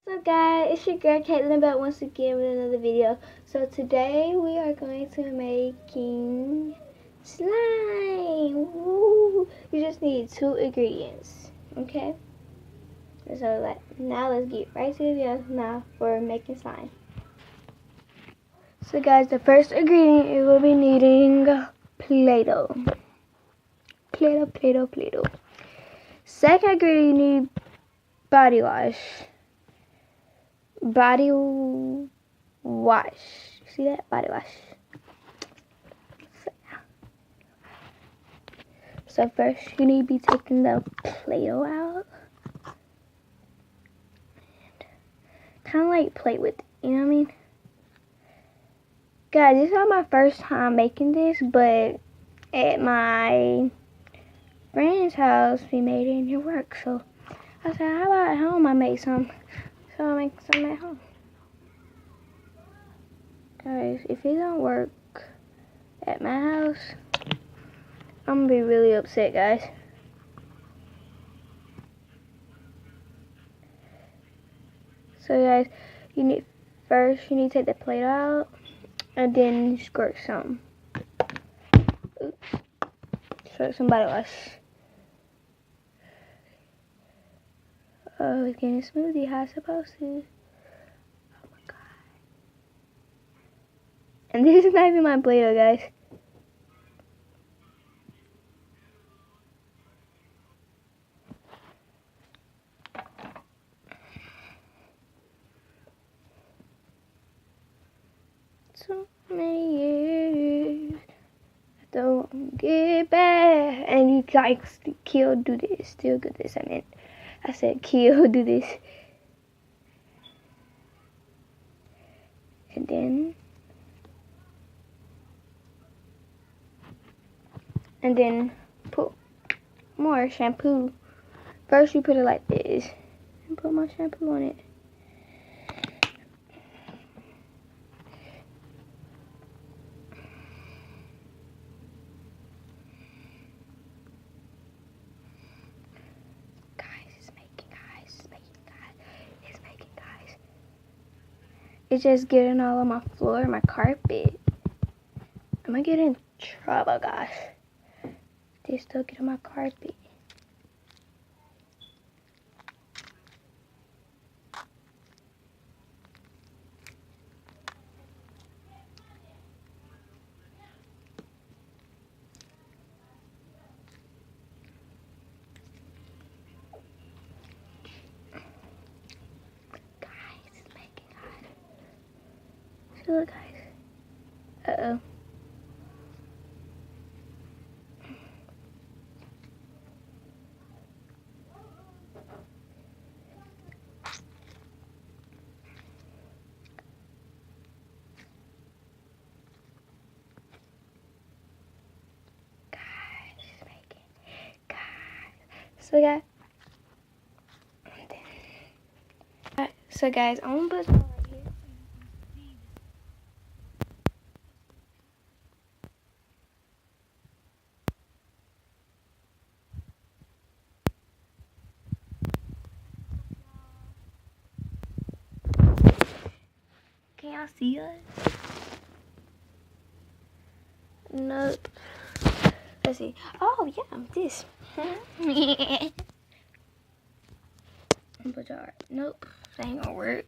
What's up guys, it's your girl Caitlin back once again with another video. So today we are going to making slime. Woo! You just need 2 ingredients, okay? So now let's get right to the video now for making slime. So guys, the first ingredient you will be needing Play-Doh. Play-Doh. Second ingredient you need body wash. Body wash. See that? Body wash. So first you need to be taking the Play-Doh out. Kind of like play with it, you know what I mean? Guys, this is not my first time making this, but at my friend's house we made it in her work. So I said, how about at home I make some? So I make some at home. Guys, if it don't work at my house, I'm gonna be really upset, guys. So guys, you need to take the plate out and then squirt some. Oops. Squirt some body wash. Oh, it's getting a smoothie. How it's supposed to. Oh my god. And this is not even my Play-Doh, guys. So many years, I don't get back. And you guys, Kill, do this. Still do this. I said, Kill, do this. And then put more shampoo. First you put it like this and put more shampoo on it. It's just getting all on my floor, my carpet. I'm gonna get in trouble, gosh. They still get on my carpet. Look, guys. Uh-oh. So guys, I'm gonna put some right here. Can y'all see us? Nope. Let's see. Oh yeah, this. Put y'all. Nope, that ain't gonna work.